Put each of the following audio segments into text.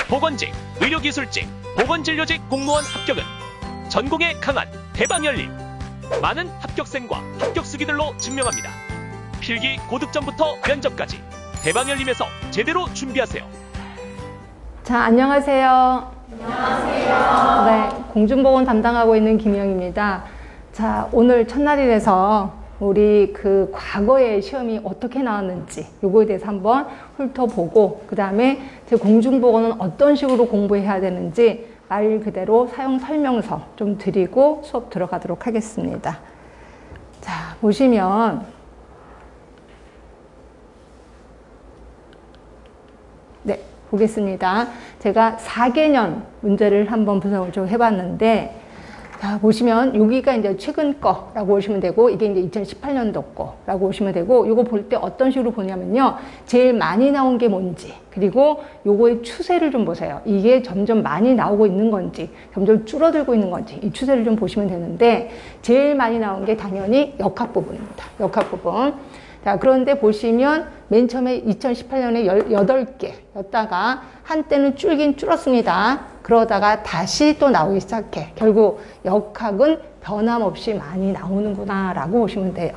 보건직, 의료기술직, 보건진료직 공무원 합격은 전공에 강한 대방열림. 많은 합격생과 합격수기들로 증명합니다. 필기 고득점부터 면접까지 대방열림에서 제대로 준비하세요. 자, 안녕하세요. 안녕하세요. 네, 공중보건 담당하고 있는 김영입니다. 자, 오늘 첫날이라서 우리 그 과거의 시험이 어떻게 나왔는지 요거에 대해서 한번 훑어보고, 그 다음에 제 공중보건은 어떤 식으로 공부해야 되는지 말 그대로 사용 설명서 좀 드리고 수업 들어가도록 하겠습니다. 자, 보시면 네, 보겠습니다. 제가 4개년 문제를 한번 분석을 좀 해봤는데, 자, 보시면 여기가 이제 최근 거라고 보시면 되고, 이게 이제 2018년도 거라고 보시면 되고, 이거 볼 때 어떤 식으로 보냐면요, 제일 많이 나온 게 뭔지, 그리고 요거의 추세를 좀 보세요. 이게 점점 많이 나오고 있는 건지, 점점 줄어들고 있는 건지, 이 추세를 좀 보시면 되는데, 제일 많이 나온 게 당연히 역학 부분입니다. 역학 부분. 자, 그런데 보시면 맨 처음에 2018년에 18개였다가 한때는 줄긴 줄었습니다. 그러다가 다시 또 나오기 시작해. 결국 역학은 변함없이 많이 나오는구나 라고 보시면 돼요.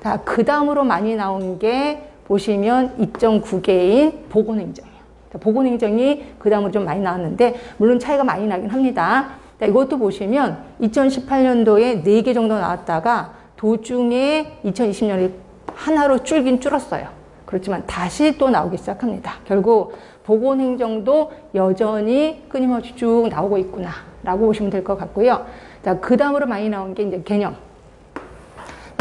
자, 그 다음으로 많이 나온 게 보시면 2.9개인 보건행정이에요. 보건행정이 그 다음으로 좀 많이 나왔는데, 물론 차이가 많이 나긴 합니다. 자, 이것도 보시면 2018년도에 4개 정도 나왔다가 도중에 2020년에 하나로 줄긴 줄었어요. 그렇지만 다시 또 나오기 시작합니다. 결국 보건행정도 여전히 끊임없이 쭉 나오고 있구나 라고 보시면 될 것 같고요. 자, 그 다음으로 많이 나온 게 이제 개념.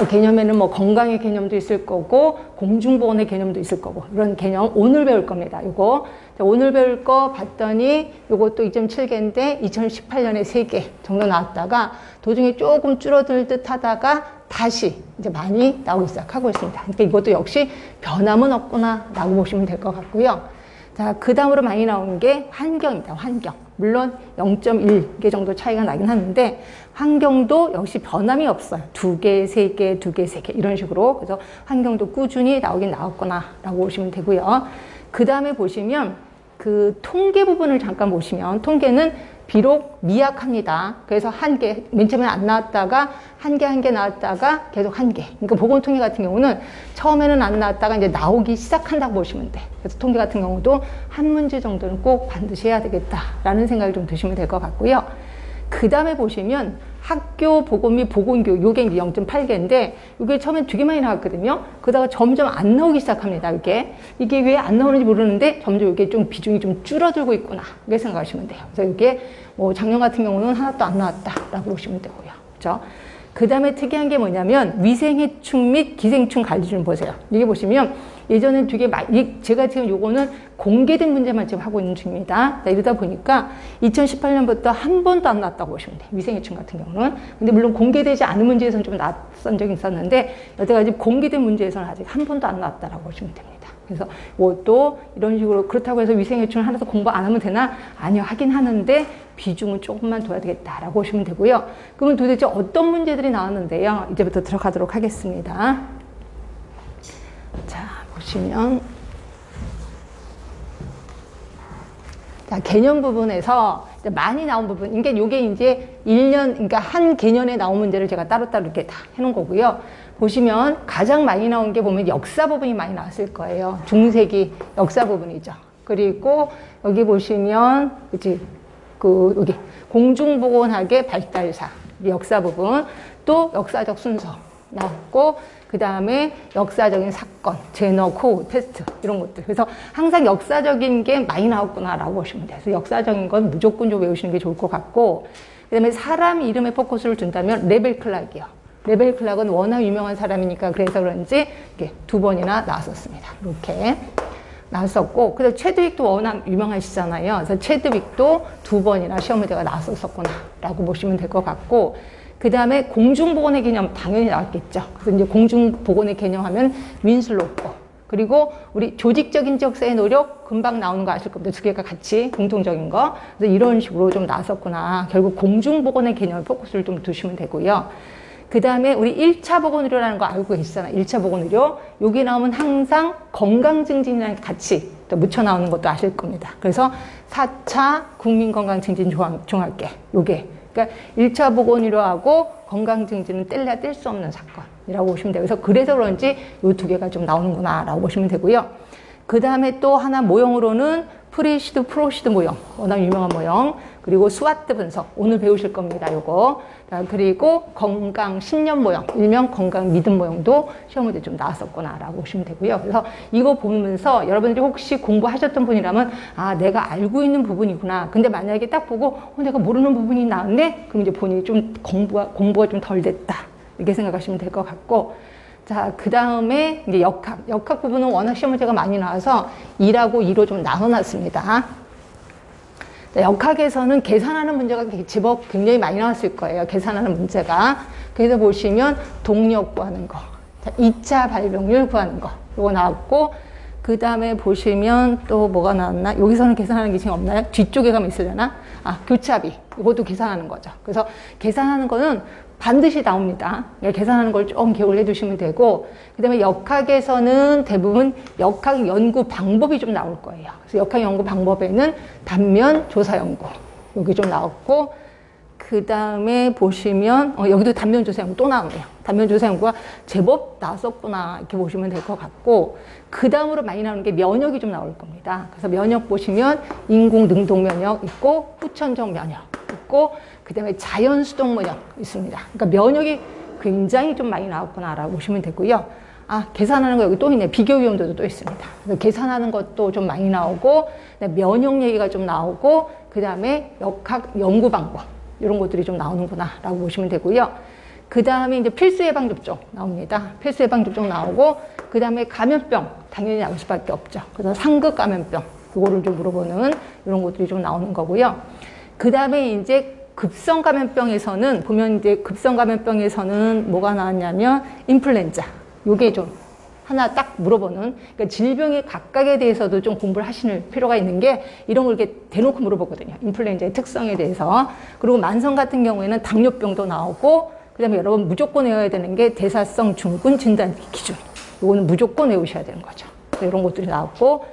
개념에는 뭐 건강의 개념도 있을 거고, 공중보건의 개념도 있을 거고, 이런 개념 오늘 배울 겁니다. 요거. 자, 오늘 배울 거 봤더니 요것도 2.7개인데 2018년에 3개 정도 나왔다가 도중에 조금 줄어들 듯 하다가 다시 이제 많이 나오기 시작하고 있습니다. 그러니까 이것도 역시 변함은 없구나 라고 보시면 될 것 같고요. 자, 그 다음으로 많이 나온 게 환경입니다. 환경. 물론 0.1개 정도 차이가 나긴 하는데, 환경도 역시 변함이 없어요. 2개, 3개, 2개, 3개 이런 식으로. 그래서 환경도 꾸준히 나오긴 나왔구나 라고 보시면 되고요. 그 다음에 보시면 그 통계 부분을 잠깐 보시면, 통계는 비록 미약합니다. 그래서 한 개, 맨 처음에 안 나왔다가 한 개 나왔다가 계속 한 개. 그러니까 보건통계 같은 경우는 처음에는 안 나왔다가 이제 나오기 시작한다고 보시면 돼. 그래서 통계 같은 경우도 한 문제 정도는 꼭 반드시 해야 되겠다라는 생각이 좀 드시면 될 것 같고요. 그 다음에 보시면 학교 보건 및 보건교육, 요게 이제 0.8개인데, 이게 처음엔 되게 많이 나왔거든요. 그러다가 점점 안 나오기 시작합니다. 이게 왜 안 나오는지 모르는데 점점 이게 좀 비중이 좀 줄어들고 있구나, 이렇게 생각하시면 돼요. 그래서 이게 뭐 작년 같은 경우는 하나도 안 나왔다라고 보시면 되고요. 그렇죠? 그 다음에 특이한 게 뭐냐면 위생해충 및 기생충 관리 좀 보세요. 이게 보시면 예전엔 되게 제가 지금 요거는 공개된 문제만 지금 하고 있는 중입니다. 이러다 보니까 2018년부터 한 번도 안 나왔다고 보시면 돼요. 위생해충 같은 경우는. 근데 물론 공개되지 않은 문제에서는 좀 나왔던 적이 있었는데, 여태까지 공개된 문제에서는 아직 한 번도 안 나왔다라고 보시면 됩니다. 그래서 뭐 또 이런 식으로, 그렇다고 해서 위생해충을 하나도 공부 안 하면 되나? 아니요, 하긴 하는데 비중은 조금만 둬야 되겠다라고 보시면 되고요. 그러면 도대체 어떤 문제들이 나왔는데요? 이제부터 들어가도록 하겠습니다. 자, 보시면 자, 개념 부분에서 이제 많이 나온 부분, 이게 이제 1년, 그러니까 한 개년에 나온 문제를 제가 따로따로 이렇게 다 해놓은 거고요. 보시면 가장 많이 나온 게 보면 역사 부분이 많이 나왔을 거예요. 중세기 역사 부분이죠. 그리고 여기 보시면, 그치, 여기 공중보건학의 발달사, 역사 부분, 또 역사적 순서 나왔고, 그 다음에 역사적인 사건, 제너, 코우, 테스트 이런 것들. 그래서 항상 역사적인 게 많이 나왔구나라고 보시면 돼요. 그래서 역사적인 건 무조건 좀 외우시는 게 좋을 것 같고, 그 다음에 사람 이름에 포커스를 둔다면 레벨 클락이요. 레벨 클락은 워낙 유명한 사람이니까 그래서 그런지 이렇게 2번이나 나왔었습니다. 이렇게 나왔었고, 그래서 체드윅도 워낙 유명하시잖아요. 그래서 체드윅도 2번이나 시험 문제가 나왔었구나라고 보시면 될 것 같고, 그 다음에 공중보건의 개념 당연히 나왔겠죠. 그래서 이제 공중보건의 개념 하면 윈슬로우 거. 그리고 우리 조직적인 지역사회 노력 금방 나오는 거 아실 겁니다. 두 개가 같이 공통적인 거. 그래서 이런 식으로 좀 나왔었구나. 결국 공중보건의 개념에 포커스를 좀 두시면 되고요. 그 다음에 우리 1차 보건의료라는 거 알고 계시잖아요. 1차 보건의료. 여기 나오면 항상 건강증진이랑 같이 또 묻혀 나오는 것도 아실 겁니다. 그래서 4차 국민건강증진종합계 요게 그러니까 1차 보건의료하고 건강증진은 뗄래야 뗄 수 없는 사건이라고 보시면 돼요. 그래서 그런지 요 두 개가 좀 나오는구나 라고 보시면 되고요. 그 다음에 또 하나 모형으로는 프리시드 프로시드 모형, 워낙 유명한 모형, 그리고 스와트 분석, 오늘 배우실 겁니다, 요거. 그리고 건강 신념 모형, 일명 건강 믿음 모형도 시험 문제 좀 나왔었구나 라고 보시면 되고요. 그래서 이거 보면서 여러분들이 혹시 공부하셨던 분이라면 아, 내가 알고 있는 부분이구나. 근데 만약에 딱 보고 내가 모르는 부분이 나왔네? 그럼 이제 본인이 좀 공부가 좀 덜 됐다. 이렇게 생각하시면 될 것 같고, 자, 그 다음에 이제 역학 부분은 워낙 시험 문제가 많이 나와서 1하고 2로 좀 나눠놨습니다. 자, 역학에서는 계산하는 문제가 제법 굉장히 많이 나왔을 거예요. 계산하는 문제가. 그래서 보시면 동력 구하는 거, 자, 2차 발병률 구하는 거, 이거 나왔고, 그 다음에 보시면 또 뭐가 나왔나? 여기서는 계산하는 게 지금 없나요? 뒤쪽에 가면 있으려나? 아, 교차비. 이것도 계산하는 거죠. 그래서 계산하는 거는 반드시 나옵니다. 계산하는 걸 좀 기억을 해두시면 되고, 그 다음에 역학에서는 대부분 역학 연구 방법이 좀 나올 거예요. 그래서 역학 연구 방법에는 단면 조사 연구, 여기 좀 나왔고, 그 다음에 보시면, 여기도 단면 조사 연구 또 나오네요. 단면 조사 연구가 제법 나왔었구나, 이렇게 보시면 될 것 같고, 그 다음으로 많이 나오는 게 면역이 좀 나올 겁니다. 그래서 면역 보시면 인공 능동 면역 있고, 후천적 면역 있고, 그 다음에 자연 수동 면역 있습니다. 그러니까 면역이 굉장히 좀 많이 나왔구나라고 보시면 되고요. 아, 계산하는 거 여기 또 있네. 비교 위험도도 또 있습니다. 그래서 계산하는 것도 좀 많이 나오고, 면역 얘기가 좀 나오고, 그 다음에 역학 연구 방법, 이런 것들이 좀 나오는구나라고 보시면 되고요. 그 다음에 이제 필수 예방접종 나옵니다. 필수 예방접종 나오고, 그 다음에 감염병 당연히 나올 수밖에 없죠. 그래서 상급 감염병, 이거를 좀 물어보는 이런 것들이 좀 나오는 거고요. 그 다음에 이제 급성 감염병에서는 보면 이제 급성 감염병에서는 뭐가 나왔냐면 인플루엔자. 요게 좀 하나 딱 물어보는, 그러니까 질병의 각각에 대해서도 좀 공부를 하실 필요가 있는 게 이런 걸 이렇게 대놓고 물어보거든요. 인플루엔자의 특성에 대해서. 그리고 만성 같은 경우에는 당뇨병도 나오고, 그 다음에 여러분 무조건 외워야 되는 게 대사성 중군 진단 기준. 요거는 무조건 외우셔야 되는 거죠. 이런 것들이 나왔고,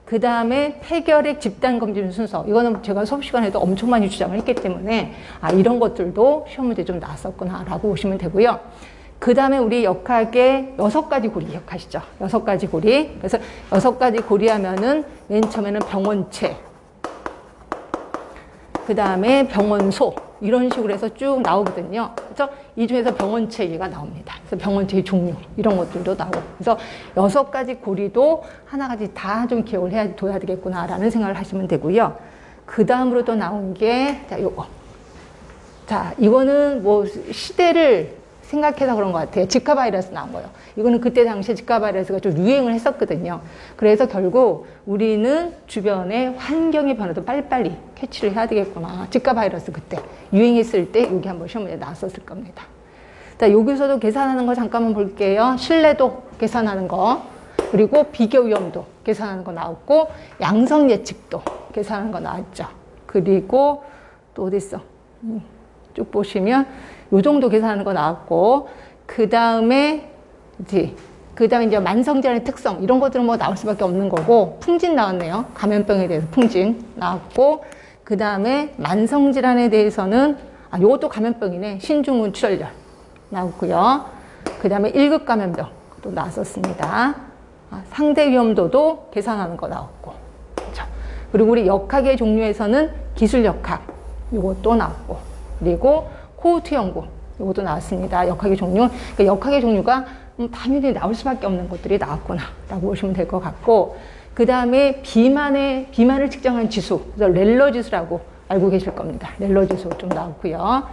그 다음에 폐결핵 집단검진 순서. 이거는 제가 수업 시간에도 엄청 많이 주장을 했기 때문에, 아, 이런 것들도 시험 문제 좀 나왔었구나라고 보시면 되고요. 그 다음에 우리 역학의 6가지 고리 기억하시죠? 6가지 고리. 그래서 6가지 고리 하면은 맨 처음에는 병원체, 그 다음에 병원소, 이런 식으로 해서 쭉 나오거든요. 그래서 이 중에서 병원체 얘기가 나옵니다. 그래서 병원체의 종류, 이런 것들도 나오고. 그래서 6가지 고리도 하나가지 다 좀 기억을 둬야 되겠구나라는 생각을 하시면 되고요. 그 다음으로 또 나온 게, 자, 요거. 자, 이거는 뭐 시대를 생각해서 그런 것 같아요. 지카 바이러스 나온 거예요. 이거는 그때 당시에 지카 바이러스가 좀 유행을 했었거든요. 그래서 결국 우리는 주변의 환경의 변화도 빨리빨리 캐치를 해야 되겠구나. 지카 바이러스 그때 유행했을 때 여기 한번 시험 문제 나왔었을 겁니다. 자, 여기서도 계산하는 거 잠깐만 볼게요. 신뢰도 계산하는 거, 그리고 비교 위험도 계산하는 거 나왔고, 양성 예측도 계산하는 거 나왔죠. 그리고 또 어디 있어? 쭉 보시면 요 정도 계산하는 거 나왔고, 그 다음에 이제 만성질환의 특성, 이런 것들은 뭐 나올 수밖에 없는 거고, 풍진 나왔네요. 감염병에 대해서 풍진 나왔고, 그 다음에 만성질환에 대해서는, 아, 요것도 감염병이네. 신중훈 출혈열 나왔고요. 그 다음에 1급 감염병 또 나왔었습니다. 아, 상대 위험도도 계산하는 거 나왔고. 그렇죠? 그리고 우리 역학의 종류에서는 기술 역학, 요것도 나왔고, 그리고 코호트 연구, 이것도 나왔습니다. 역학의 종류. 그러니까 역학의 종류가 당연히 나올 수밖에 없는 것들이 나왔구나 라고 보시면 될 것 같고, 그 다음에 비만을 측정한 지수, 그래서 렐러 지수라고 알고 계실 겁니다. 렐러 지수 좀 나왔고요.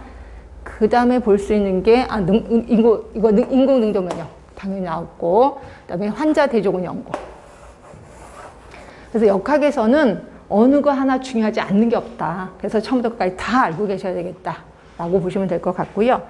그 다음에 볼 수 있는 게, 아, 인공 능동 면역 당연히 나왔고, 그 다음에 환자 대조군 연구. 그래서 역학에서는 어느 거 하나 중요하지 않는 게 없다. 그래서 처음부터 끝까지 다 알고 계셔야 되겠다 라고 보시면 될 것 같고요.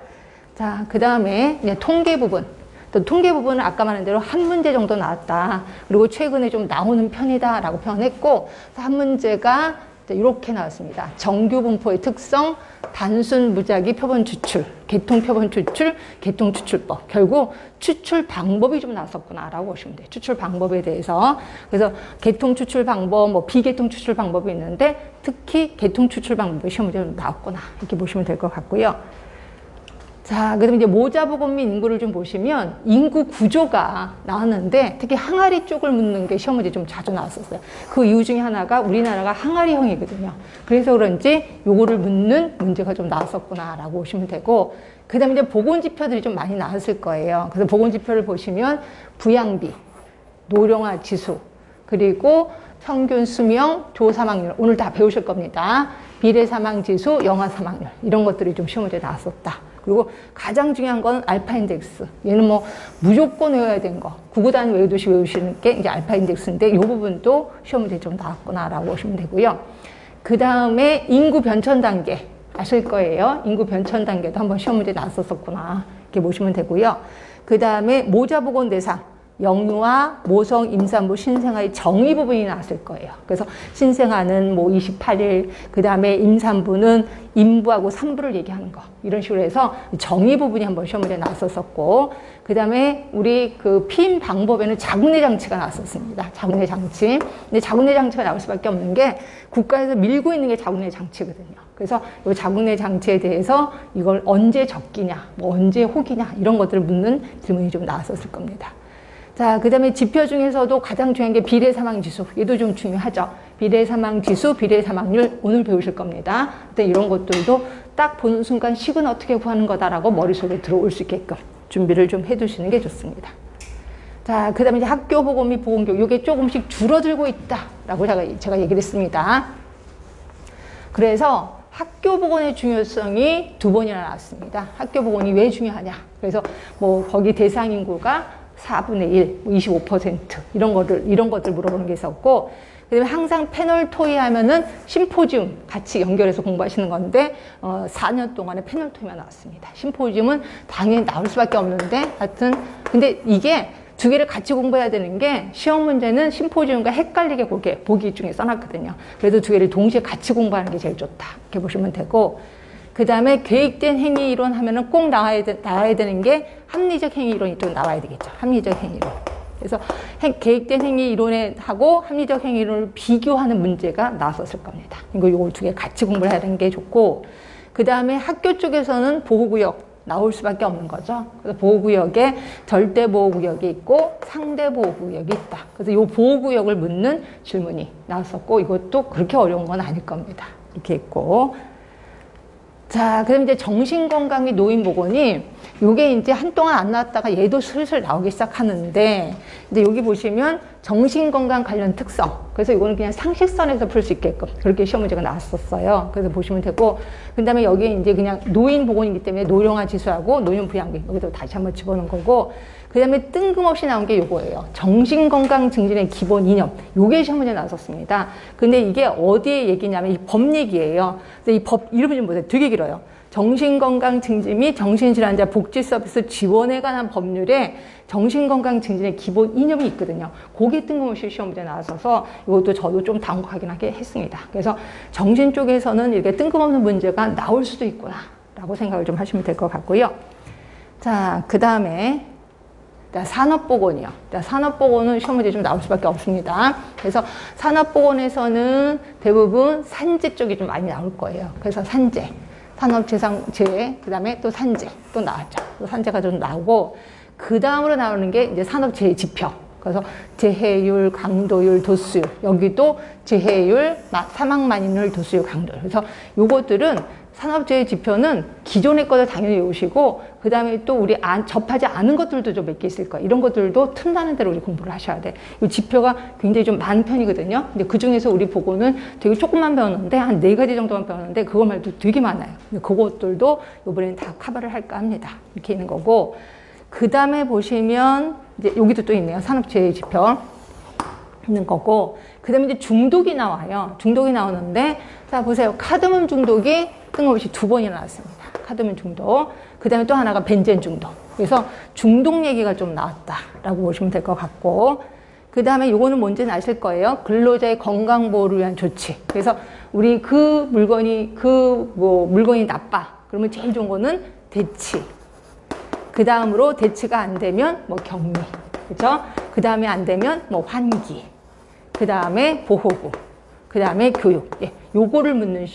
자, 그 다음에 이제 통계 부분. 또 통계 부분은 아까 말한 대로 한 문제 정도 나왔다. 그리고 최근에 좀 나오는 편이다 라고 표현했고, 한 문제가 이렇게 나왔습니다. 정규 분포의 특성, 단순 무작위 표본 추출, 계통 표본 추출, 계통 추출법. 결국 추출 방법이 좀 나왔었구나라고 보시면 돼요. 추출 방법에 대해서. 그래서 계통 추출 방법, 뭐 비계통 추출 방법이 있는데 특히 계통 추출 방법이 시험 문제로 나왔구나. 이렇게 보시면 될 것 같고요. 자, 그다음에 이제 모자보건 및 인구를 좀 보시면 인구 구조가 나왔는데 특히 항아리 쪽을 묻는 게 시험 문제 좀 자주 나왔었어요. 그 이유 중에 하나가 우리나라가 항아리형이거든요. 그래서 그런지 요거를 묻는 문제가 좀 나왔었구나라고 보시면 되고, 그다음에 이제 보건지표들이 좀 많이 나왔을 거예요. 그래서 보건지표를 보시면 부양비, 노령화 지수, 그리고 평균 수명, 조사망률 오늘 다 배우실 겁니다. 비례 사망 지수, 영아 사망률 이런 것들이 좀 시험 문제에 나왔었다. 그리고 가장 중요한 건 알파 인덱스. 얘는 뭐 무조건 외워야 되는 거. 구구단 외우듯이 외우시는 게 이제 알파 인덱스인데 이 부분도 시험 문제에 좀 나왔구나라고 보시면 되고요. 그 다음에 인구 변천 단계 아실 거예요. 인구 변천 단계도 한번 시험 문제에 나왔었구나. 이렇게 보시면 되고요. 그 다음에 모자보건 대상. 영유아, 모성, 임산부, 신생아의 정의 부분이 나왔을 거예요. 그래서 신생아는 뭐 28일, 그 다음에 임산부는 임부하고 산부를 얘기하는 거. 이런 식으로 해서 정의 부분이 한번 시험 문제에 나왔었고, 그 다음에 우리 그 피임 방법에는 자궁내 장치가 나왔었습니다. 자궁내 장치. 근데 자궁내 장치가 나올 수밖에 없는 게 국가에서 밀고 있는 게 자궁내 장치거든요. 그래서 이 자궁내 장치에 대해서 이걸 언제 적기냐, 뭐 언제 혹이냐, 이런 것들을 묻는 질문이 좀 나왔었을 겁니다. 자, 그 다음에 지표 중에서도 가장 중요한 게 비례 사망 지수. 얘도 좀 중요하죠. 비례 사망 지수, 비례 사망률 오늘 배우실 겁니다. 근데 이런 것들도 딱 보는 순간 식은 어떻게 구하는 거다라고 머릿속에 들어올 수 있게끔 준비를 좀 해두시는 게 좋습니다. 자, 그 다음에 이제 학교 보건 및 보건교육. 이게 조금씩 줄어들고 있다라고 제가 얘기를 했습니다. 그래서 학교 보건의 중요성이 2번이나 나왔습니다. 학교 보건이 왜 중요하냐. 그래서 뭐 거기 대상 인구가 4분의 1, 25% 이런 것들 물어보는 게 있었고, 그다음에 항상 패널 토의 하면은 심포지움 같이 연결해서 공부하시는 건데 4년 동안에 패널 토의만 나왔습니다. 심포지움은 당연히 나올 수밖에 없는데 하여튼 근데 이게 두 개를 같이 공부해야 되는 게 시험 문제는 심포지움과 헷갈리게 보기 중에 써놨거든요. 그래도 두 개를 동시에 같이 공부하는 게 제일 좋다. 이렇게 보시면 되고, 그 다음에 계획된 행위 이론 하면은 꼭 나와야 되는 게 합리적 행위 이론이 또 나와야 되겠죠. 합리적 행위 이론. 그래서 계획된 행위 이론에 하고 합리적 행위 이론을 비교하는 문제가 나왔었을 겁니다. 이걸 두 개 같이 공부를 해야 되는 게 좋고, 그 다음에 학교 쪽에서는 보호구역 나올 수밖에 없는 거죠. 그래서 보호구역에 절대 보호구역이 있고 상대 보호구역이 있다. 그래서 이 보호구역을 묻는 질문이 나왔었고, 이것도 그렇게 어려운 건 아닐 겁니다. 이렇게 있고. 자, 그럼 이제 정신건강 및 노인보건이 요게 이제 한동안 안 나왔다가 얘도 슬슬 나오기 시작하는데, 이제 여기 보시면 정신건강 관련 특성. 그래서 이거는 그냥 상식선에서 풀 수 있게끔 그렇게 시험 문제가 나왔었어요. 그래서 보시면 되고, 그 다음에 여기 이제 그냥 노인보건이기 때문에 노령화 지수하고 노인부양비 여기도 다시 한번 집어넣은 거고, 그 다음에 뜬금없이 나온 게 요거예요. 정신건강 증진의 기본 이념. 요게 시험 문제 나왔었습니다. 근데 이게 어디에 얘기냐면 이 법 얘기예요. 근데 이 법 이름을 좀 보세요. 되게 길어요. 정신건강 증진 및 정신질환자 복지 서비스 지원에 관한 법률에 정신건강 증진의 기본 이념이 있거든요. 그게 뜬금없이 시험 문제 나와서 이것도 저도 좀 당혹하긴 하게 했습니다. 그래서 정신 쪽에서는 이렇게 뜬금없는 문제가 나올 수도 있구나 라고 생각을 좀 하시면 될 것 같고요. 자, 그 다음에 산업보건이요. 산업보건은 시험 문제 좀 나올 수밖에 없습니다. 그래서 산업보건에서는 대부분 산재 쪽이 좀 많이 나올 거예요. 그래서 산재, 산업재해, 그 다음에 또 산재 또 나왔죠. 또 산재가 좀 나오고, 그 다음으로 나오는 게 이제 산업재해 지표. 그래서 재해율, 강도율, 도수율. 여기도 재해율, 사망만인율, 도수율, 강도율. 그래서 요것들은 산업재해 지표는 기존의 것을 당연히 외우시고, 그 다음에 또 우리 접하지 않은 것들도 좀 몇 개 있을 거예요. 이런 것들도 틈나는 대로 우리 공부를 하셔야 돼. 이 지표가 굉장히 좀 많은 편이거든요. 근데 그 중에서 우리 보고는 되게 조금만 배웠는데, 한 4가지 정도만 배웠는데, 그거 말도 되게 많아요. 근데 그것들도 이번에는 다 커버를 할까 합니다. 이렇게 있는 거고, 그 다음에 보시면, 이제 여기도 또 있네요. 산업재해 지표. 있는 거고, 그 다음에 이제 중독이 나와요. 중독이 나오는데, 자, 보세요. 카드뮴 중독이 뜬금없이 2번이나 나왔습니다. 카드뮴 중독. 그 다음에 또 하나가 벤젠 중독. 그래서 중독 얘기가 좀 나왔다라고 보시면 될 것 같고, 그 다음에 요거는 뭔지는 아실 거예요. 근로자의 건강보호를 위한 조치. 그래서 우리 그 물건이, 물건이 나빠. 그러면 제일 좋은 거는 대치. 그 다음으로 대치가 안 되면 격리. 그죠? 그 다음에 안 되면 환기. 그 다음에 보호구. 그 다음에 교육. 예, 요거를 묻는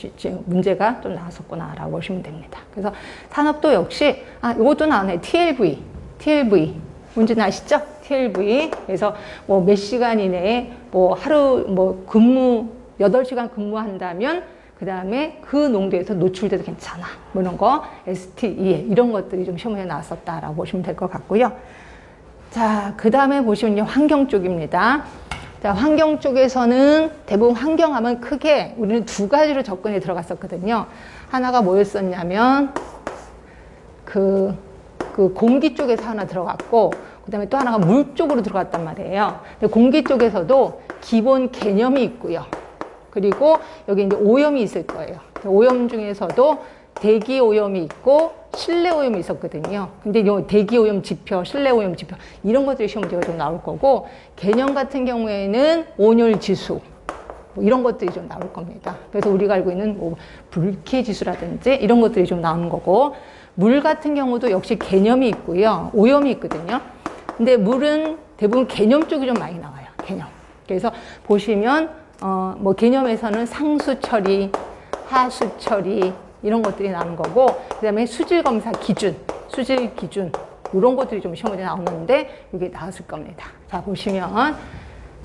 문제가 좀 나왔었구나라고 보시면 됩니다. 그래서 산업도 역시, 요것도 나오네. TLV. 뭔지는 아시죠? TLV. 그래서 몇 시간 이내에 하루 근무, 8시간 근무한다면 그 다음에 그 농도에서 노출돼도 괜찮아. 이런 거, STE, 이런 것들이 좀 시험에 나왔었다라고 보시면 될 것 같고요. 자, 그 다음에 보시면 환경 쪽입니다. 자, 환경 쪽에서는 대부분 환경하면 크게 우리는 두 가지로 접근에 들어갔었거든요. 하나가 뭐였었냐면, 그 공기 쪽에서 하나 들어갔고, 그 다음에 또 하나가 물 쪽으로 들어갔단 말이에요. 근데 공기 쪽에서도 기본 개념이 있고요. 그리고 여기 이제 오염이 있을 거예요. 오염 중에서도 대기 오염이 있고 실내 오염이 있었거든요. 근데 이 대기 오염 지표, 실내 오염 지표 이런 것들이 시험 문제가 좀 나올 거고, 개념 같은 경우에는 온열 지수 이런 것들이 좀 나올 겁니다. 그래서 우리가 알고 있는 불쾌 지수라든지 이런 것들이 좀 나오는 거고, 물 같은 경우도 역시 개념이 있고요. 오염이 있거든요. 근데 물은 대부분 개념 쪽이 좀 많이 나와요. 개념. 그래서 보시면 개념에서는 상수 처리, 하수 처리 이런 것들이 나오는 거고, 그 다음에 수질 검사 기준, 이런 것들이 좀 시험에 나오는데 이게 나왔을 겁니다. 자, 보시면,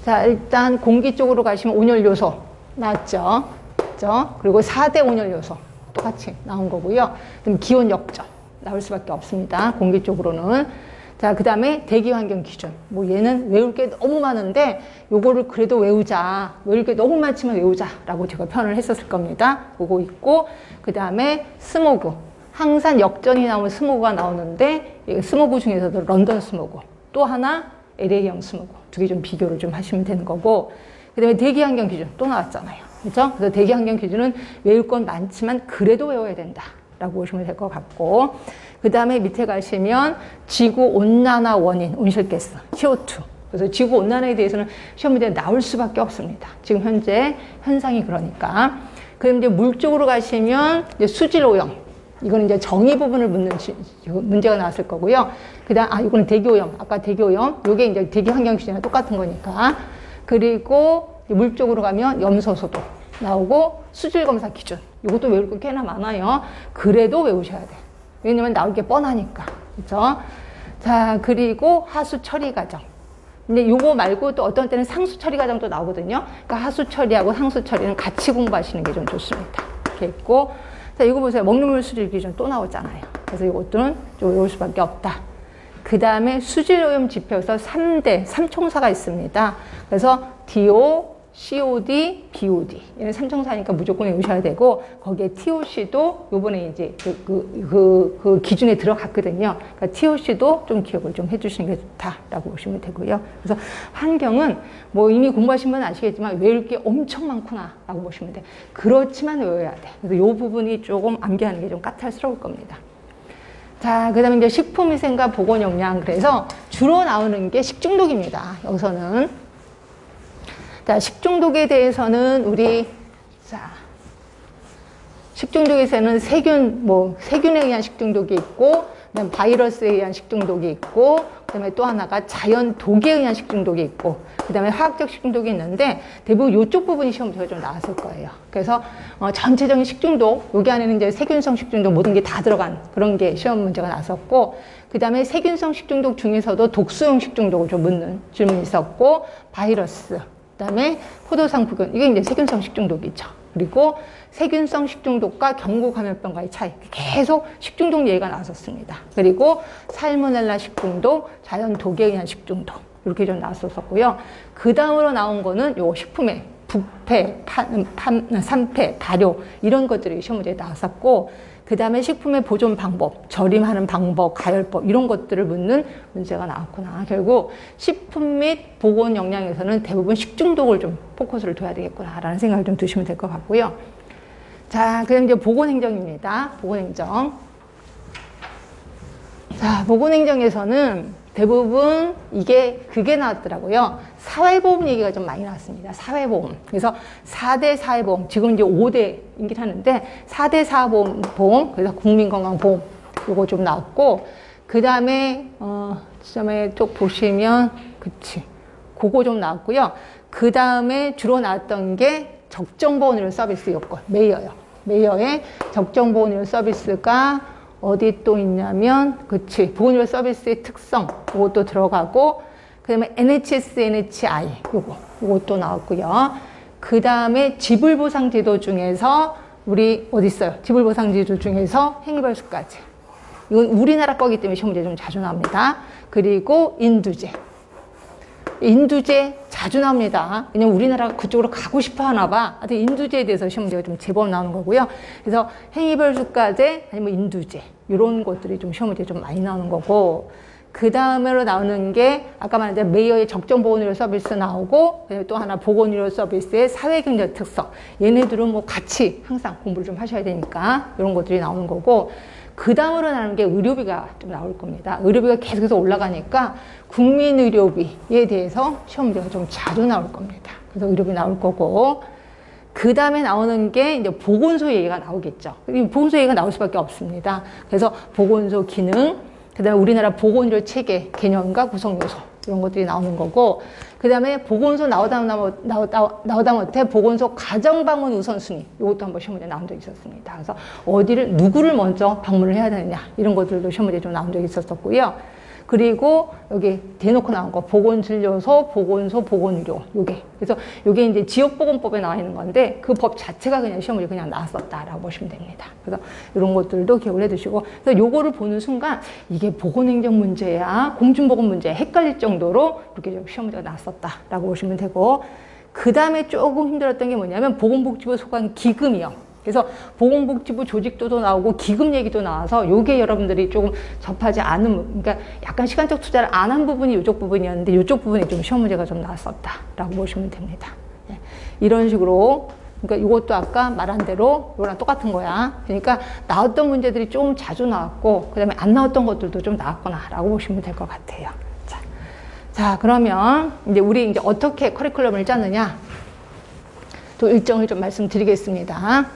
자, 일단 공기 쪽으로 가시면 온열 요소 나왔죠. 그죠? 그리고 4대 온열 요소 똑같이 나온 거고요. 그다음 기온 역전 나올 수밖에 없습니다. 공기 쪽으로는. 자, 그 다음에 대기 환경 기준. 얘는 외울 게 너무 많은데, 요거를 그래도 외우자. 외울 게 너무 많지만 외우자라고 제가 표현을 했었을 겁니다. 그거 있고, 그 다음에 스모그. 항상 역전이 나오면 스모그가 나오는데, 스모그 중에서도 런던 스모그. 또 하나, LA형 스모그. 두 개 좀 비교를 좀 하시면 되는 거고, 그 다음에 대기 환경 기준 또 나왔잖아요. 그죠? 그래서 대기 환경 기준은 외울 건 많지만 그래도 외워야 된다. 라고 보시면 될 것 같고, 그 다음에 밑에 가시면 지구 온난화 원인, 온실가스, CO2. 그래서 지구 온난화에 대해서는 시험 문제에 나올 수밖에 없습니다. 지금 현재 현상이 그러니까. 그럼 이제 물 쪽으로 가시면 이제 수질 오염. 이거는 이제 정의 부분을 묻는 문제가 나왔을 거고요. 그 다음, 이거는 대기 오염. 아까 대기 오염. 요게 이제 대기 환경 기준이랑 똑같은 거니까. 그리고 물 쪽으로 가면 염소 소독 나오고, 수질 검사 기준. 이것도 외울 거 꽤나 많아요. 그래도 외우셔야 돼. 왜냐면 나올 게 뻔하니까. 그죠? 자, 그리고 하수 처리 과정. 근데 요거 말고 또 어떤 때는 상수 처리 과정도 나오거든요. 그러니까 하수 처리하고 상수 처리는 같이 공부하시는 게 좀 좋습니다. 이렇게 있고. 자, 이거 보세요. 먹는 물 수질 기준 또 나오잖아요. 그래서 이것들은 좀 외울 수밖에 없다. 그 다음에 수질 오염 지표에서 3대, 3총사가 있습니다. 그래서 DO, COD, BOD. 얘는 3총사니까 무조건 외우셔야 되고, 거기에 TOC도 요번에 이제 그 기준에 들어갔거든요. 그러니까 TOC도 좀 기억을 좀 해주시는 게 좋다라고 보시면 되고요. 그래서 환경은 이미 공부하신 분은 아시겠지만 외울 게 엄청 많구나라고 보시면 돼. 그렇지만 외워야 돼. 그래서 요 부분이 조금 암기하는 게 좀 까탈스러울 겁니다. 자, 그 다음에 이제 식품위생과 보건영양. 그래서 주로 나오는 게 식중독입니다. 여기서는. 자, 식중독에 대해서는 식중독에서는 세균에 의한 식중독이 있고, 그다음에 바이러스에 의한 식중독이 있고, 그다음에 또 하나가 자연 독에 의한 식중독이 있고, 그다음에 화학적 식중독이 있는데, 대부분 이쪽 부분이 시험 문제가 좀 나왔을 거예요. 그래서 전체적인 식중독, 여기 안에는 이제 세균성 식중독 모든 게 다 들어간 그런 게 시험 문제가 나왔었고, 그다음에 세균성 식중독 중에서도 독소용 식중독을 좀 묻는 질문이 있었고, 바이러스, 그다음에 포도상구균, 이게 이제 세균성 식중독이죠. 그리고 세균성 식중독과 경구 감염병과의 차이, 계속 식중독 얘기가 나왔었습니다. 그리고 살모넬라 식중독, 자연 독에 의한 식중독, 이렇게 좀 나왔었고요. 그 다음으로 나온 거는 요 식품의 부패, 산패, 발효 이런 것들이 시험 문제에 나왔었고, 그 다음에 식품의 보존 방법, 절임하는 방법, 가열법 이런 것들을 묻는 문제가 나왔구나. 결국 식품 및 보건 영양에서는 대부분 식중독을 좀 포커스를 둬야 되겠구나라는 생각을 좀 드시면 될 것 같고요. 자, 그다음 이제 보건행정입니다. 보건행정. 자, 보건행정에서는 대부분 그게 나왔더라고요. 사회보험 얘기가 좀 많이 나왔습니다. 사회보험. 그래서 4대 사회보험, 지금 이제 5대이긴 하는데 4대 사회보험, 그래서 국민건강보험 요거 좀 나왔고, 그 다음에 쭉 보시면 그거 좀 나왔고요. 그 다음에 주로 나왔던 게 적정보험의료 서비스 요건, 메이어요. 메이어의 적정보험의료 서비스가 어디 또 있냐면, 보험의료 서비스의 특성, 요것도 들어가고, 그 다음에 NHS, NHI, 요것도 나왔고요. 그 다음에 지불보상제도 중에서, 우리, 어디 있어요? 지불보상제도 중에서 행위벌수까지. 이건 우리나라 거기 때문에 시험 문제 좀 자주 나옵니다. 그리고 인두제. 인두제 자주 나옵니다. 왜냐면 우리나라가 그쪽으로 가고 싶어 하나 봐. 하여튼 인두제에 대해서 시험 문제가 좀 제법 나오는 거고요. 그래서 행위별수까지 아니면 인두제. 이런 것들이 좀 시험 문제에 좀 많이 나오는 거고. 그 다음으로 나오는 게 아까 말한 메이어의 적정보건의료 서비스 나오고, 또 하나 보건의료 서비스의 사회경제 특성. 얘네들은 뭐 같이 항상 공부를 좀 하셔야 되니까 이런 것들이 나오는 거고, 그 다음으로 나오는 게 의료비가 좀 나올 겁니다. 의료비가 계속해서 올라가니까 국민의료비에 대해서 시험 문제가 좀 자주 나올 겁니다. 그래서 의료비 나올 거고, 그 다음에 나오는 게 이제 보건소 얘기가 나오겠죠. 보건소 얘기가 나올 수밖에 없습니다. 그래서 보건소 기능, 그 다음에 우리나라 보건의료 체계 개념과 구성 요소 이런 것들이 나오는 거고, 그 다음에 보건소 나오다 못해 보건소 가정방문 우선순위 이것도 한번 시험 문제 나온 적이 있었습니다. 그래서 누구를 먼저 방문을 해야 되느냐 이런 것들도 시험 문제 좀 나온 적이 있었었고요. 그리고 여기 대놓고 나온 거 보건진료소, 보건소, 보건의료 그래서 요게 이제 지역보건법에 나와 있는 건데 그 법 자체가 그냥 시험 문제 그냥 나왔었다라고 보시면 됩니다. 그래서 이런 것들도 기억을 해두시고, 그래서 요거를 보는 순간 이게 보건행정 문제야, 공중보건 문제야 헷갈릴 정도로 이렇게 시험 문제가 나왔었다라고 보시면 되고, 그 다음에 조금 힘들었던 게 뭐냐면 보건복지부 소관 기금이요. 그래서 보건복지부 조직도도 나오고 기금 얘기도 나와서 요게 여러분들이 조금 접하지 않은, 그러니까 약간 시간적 투자를 안 한 부분이 요쪽 부분이었는데 요쪽 부분이 좀 시험 문제가 좀 나왔었다라고 보시면 됩니다. 네. 이런 식으로, 그러니까 이것도 아까 말한 대로 이거랑 똑같은 거야. 그러니까 나왔던 문제들이 좀 자주 나왔고 그 다음에 안 나왔던 것들도 좀 나왔구나라고 보시면 될 것 같아요. 자, 그러면 이제 우리 이제 어떻게 커리큘럼을 짜느냐 또 일정을 좀 말씀드리겠습니다.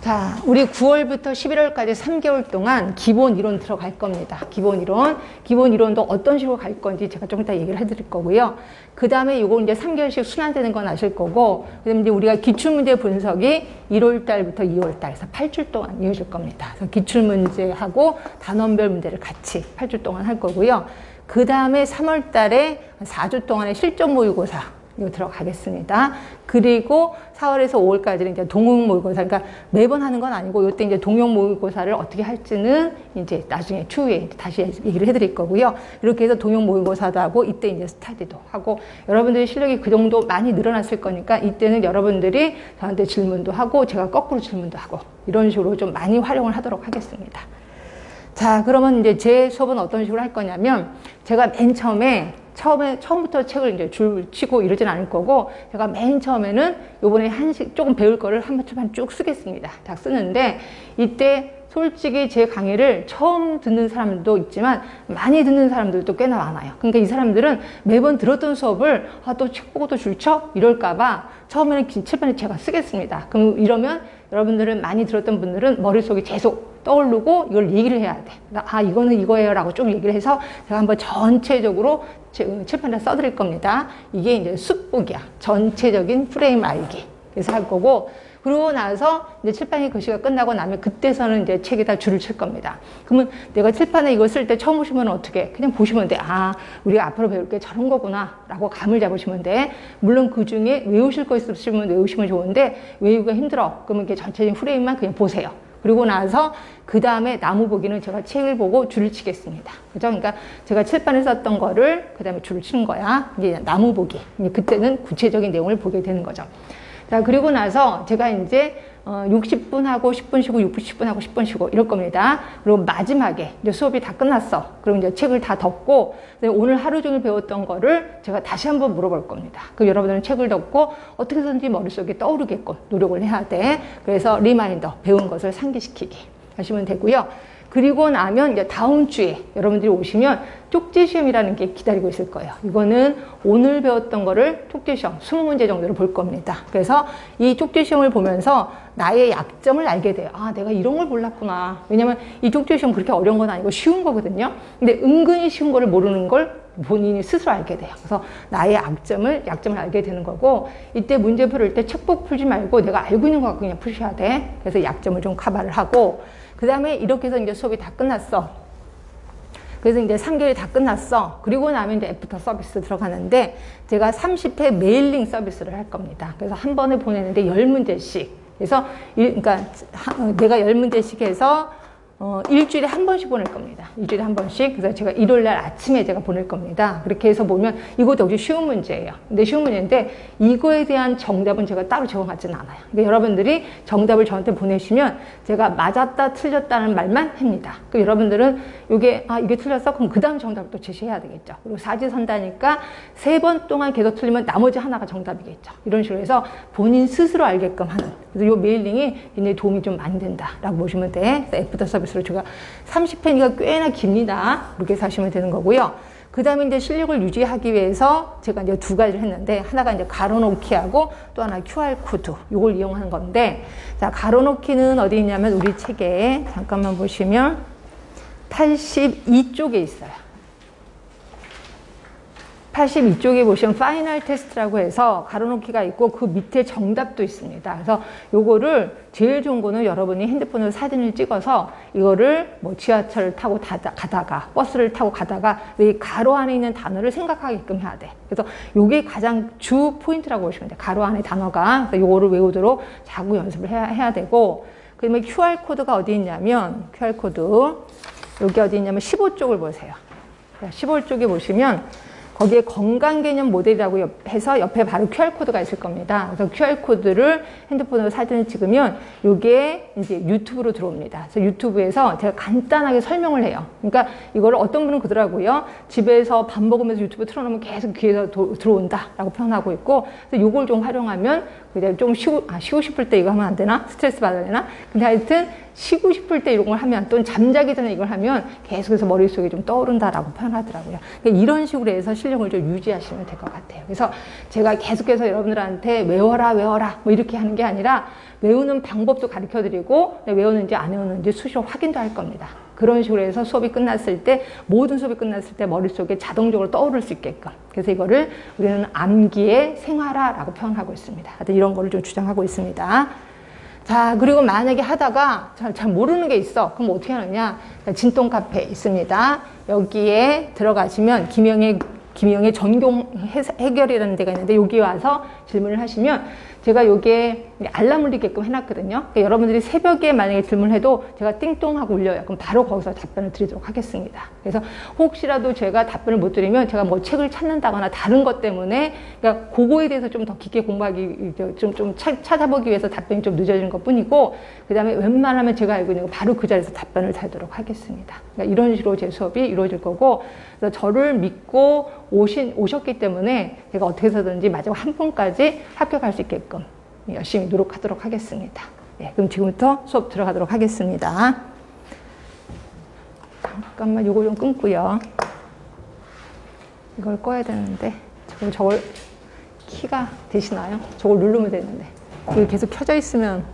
자, 우리 9월부터 11월까지 3개월 동안 기본 이론 들어갈 겁니다. 기본 이론도 어떤 식으로 갈 건지 제가 좀 이따 얘기를 해드릴 거고요. 그 다음에 이거 이제 3개월씩 순환되는 건 아실 거고, 그 다음에 이제 우리가 기출문제 분석이 1월달부터 2월달, 그래서 8주 동안 이어질 겁니다. 그래서 기출문제하고 단원별 문제를 같이 8주 동안 할 거고요. 그 다음에 3월달에 4주 동안의 실전 모의고사 이거 들어가겠습니다. 그리고 4월에서 5월까지는 이제 동영 모의고사, 그러니까 매번 하는 건 아니고 이때 이제 동영 모의고사를 어떻게 할지는 이제 나중에 추후에 다시 얘기를 해드릴 거고요. 이렇게 해서 동영 모의고사도 하고 이때 이제 스타디도 하고, 여러분들의 실력이 그 정도 많이 늘어났을 거니까 이때는 여러분들이 저한테 질문도 하고 제가 거꾸로 질문도 하고 이런 식으로 좀 많이 활용을 하도록 하겠습니다. 자, 그러면 이제 제 수업은 어떤 식으로 할 거냐면, 제가 맨 처음부터 책을 이제 줄 치고 이러진 않을 거고, 제가 맨 처음에는 요번에 조금 배울 거를 한 번쯤 쭉 쓰겠습니다. 다 쓰는데, 이때 솔직히 제 강의를 처음 듣는 사람들도 있지만 많이 듣는 사람들도 꽤나 많아요. 그러니까 이 사람들은 매번 들었던 수업을 또 책 보고 또 줄 쳐? 이럴까봐 처음에는 칠판에 제가 쓰겠습니다. 그럼 이러면 여러분들은 많이 들었던 분들은 머릿속에 계속 떠오르고 이걸 얘기를 해야 돼. 이거는 이거예요 라고 좀 얘기를 해서 제가 한번 전체적으로 칠판에 써드릴 겁니다. 이게 이제 숫보기야. 전체적인 프레임 알기. 그래서 할 거고, 그러고 나서 이제 칠판이 글씨가 끝나고 나면 그때서는 이제 책에다 줄을 칠 겁니다. 그러면 내가 칠판에 이거 쓸 때 처음 보시면 어떻게? 그냥 보시면 돼. 우리가 앞으로 배울 게 저런 거구나 라고 감을 잡으시면 돼. 물론 그 중에 외우실 거 있으시면 외우시면 좋은데 외우기가 힘들어. 그러면 이렇게 전체적인 프레임만 그냥 보세요. 그리고 나서 그 다음에 나무 보기는 제가 책을 보고 줄을 치겠습니다. 그죠? 그러니까 제가 칠판에 썼던 거를 그 다음에 줄을 치는 거야. 이제 나무 보기. 그때는 구체적인 내용을 보게 되는 거죠. 자, 그리고 나서 제가 이제 60분 하고 10분 쉬고 60분 하고 10분 쉬고 이럴 겁니다. 그리고 마지막에 이제 수업이 다 끝났어. 그럼 이제 책을 다 덮고 오늘 하루 종일 배웠던 거를 제가 다시 한번 물어볼 겁니다. 그럼 여러분들은 책을 덮고 어떻게 해서든지 머릿속에 떠오르게끔 노력을 해야 돼. 그래서 리마인더, 배운 것을 상기시키기 하시면 되고요. 그리고 나면 이제 다음 주에 여러분들이 오시면 쪽지 시험이라는 게 기다리고 있을 거예요. 이거는 오늘 배웠던 거를 쪽지 시험 20문제 정도를 볼 겁니다. 그래서 이 쪽지 시험을 보면서 나의 약점을 알게 돼요. 아, 내가 이런 걸 몰랐구나. 왜냐면 이 쪽지 시험 그렇게 어려운 건 아니고 쉬운 거거든요. 근데 은근히 쉬운 거를 모르는 걸 본인이 스스로 알게 돼요. 그래서 나의 약점을 알게 되는 거고, 이때 문제 풀을 때 책복 풀지 말고 내가 알고 있는 거 갖고 그냥 푸셔야 돼. 그래서 약점을 좀 커버를 하고, 그 다음에 이렇게 해서 이제 수업이 다 끝났어. 그래서 이제 3개월이 다 끝났어. 그리고 나면 이제 애프터 서비스 들어가는데, 제가 30회 메일링 서비스를 할 겁니다. 그래서 한 번에 보내는데 10문제씩. 그래서, 그러니까 내가 10문제씩 해서 일주일에 한 번씩 보낼 겁니다. 일주일에 한 번씩. 그래서 제가 일요일 날 아침에 제가 보낼 겁니다. 그렇게 해서 보면 이것도 역시 쉬운 문제예요. 근데 쉬운 문제인데 이거에 대한 정답은 제가 따로 적어놨지는 않아요. 그러니까 여러분들이 정답을 저한테 보내시면 제가 맞았다 틀렸다는 말만 합니다. 그 여러분들은 이게 틀렸어? 그럼 그 다음 정답을 또 제시해야 되겠죠. 그리고 사지선다니까 3번 동안 계속 틀리면 나머지 하나가 정답이겠죠. 이런 식으로 해서 본인 스스로 알게끔 하는. 그래서 이 메일링이 굉장히 도움이 좀 많이 된다라고 보시면 돼. 그래서 애프터 서비스로 제가 30회니까 꽤나 깁니다. 그렇게 사시면 되는 거고요. 그 다음에 이제 실력을 유지하기 위해서 제가 이제 2가지를 했는데, 하나가 이제 가로놓기하고 또 하나 QR코드. 이걸 이용하는 건데, 자, 가로놓기는 어디 있냐면 우리 책에 잠깐만 보시면 82쪽에 있어요. 82쪽에 보시면 파이널 테스트라고 해서 가로놓기가 있고 그 밑에 정답도 있습니다. 그래서 요거를 제일 좋은 거는 여러분이 핸드폰으로 사진을 찍어서 이거를 뭐 지하철을 타고 가다가 버스를 타고 가다가 이 가로 안에 있는 단어를 생각하게끔 해야 돼. 그래서 요게 가장 주 포인트라고 보시면 돼. 가로 안에 단어가. 그래서 요거를 외우도록 자꾸 연습을 해야 되고, 그다음에 QR코드가 어디 있냐면 QR코드 여기 어디 있냐면 15쪽을 보세요. 15쪽에 보시면 거기에 건강개념 모델이라고 해서 옆에 바로 QR코드가 있을 겁니다. 그래서 QR코드를 핸드폰으로 사진을 찍으면 이게 이제 유튜브로 들어옵니다. 그래서 유튜브에서 제가 간단하게 설명을 해요. 그러니까 이거를 어떤 분은 그러더라고요. 집에서 밥 먹으면서 유튜브 틀어놓으면 계속 귀에서 들어온다라고 표현하고 있고, 그래서 이걸 좀 활용하면 그냥 좀 쉬고 싶을 때 이거 하면 안 되나? 스트레스 받아야 되나? 근데 하여튼 쉬고 싶을 때 이런 걸 하면, 또는 잠자기 전에 이걸 하면 계속해서 머릿속에 좀 떠오른다라고 표현하더라고요. 그러니까 이런 식으로 해서 실력을 좀 유지하시면 될 것 같아요. 그래서 제가 계속해서 여러분들한테 외워라 뭐 이렇게 하는 게 아니라 외우는 방법도 가르쳐 드리고 외우는지 안 외우는지 수시로 확인도 할 겁니다. 그런 식으로 해서 수업이 끝났을 때, 모든 수업이 끝났을 때 머릿속에 자동적으로 떠오를 수 있게끔. 그래서 이거를 우리는 암기의 생활화라고 표현하고 있습니다. 하여튼 이런 거를 좀 주장하고 있습니다. 자, 그리고 만약에 하다가 잘 모르는 게 있어. 그럼 어떻게 하느냐? 진동 카페 있습니다. 여기에 들어가시면 김영의 전공 해결이라는 데가 있는데, 여기 와서 질문을 하시면 제가 여기에 알람 울리게끔 해놨거든요. 그러니까 여러분들이 새벽에 만약에 질문해도 제가 띵동하고 울려요. 그럼 바로 거기서 답변을 드리도록 하겠습니다. 그래서 혹시라도 제가 답변을 못 드리면 제가 뭐 책을 찾는다거나 다른 것 때문에, 그러니까 그거에 대해서 좀 더 깊게 공부하기, 좀 찾아보기 위해서 답변이 좀 늦어지는 것 뿐이고, 그 다음에 웬만하면 제가 알고 있는 거 바로 그 자리에서 답변을 드리도록 하겠습니다. 그러니까 이런 식으로 제 수업이 이루어질 거고, 그래서 저를 믿고 오셨기 때문에 제가 어떻게 해서든지 마지막 한 분까지 합격할 수 있게끔 열심히 노력하도록 하겠습니다. 네, 그럼 지금부터 수업 들어가도록 하겠습니다. 잠깐만 요거 좀 끊고요. 이걸 꺼야 되는데 저걸 키가 되시나요? 저걸 누르면 되는데 이거 계속 켜져 있으면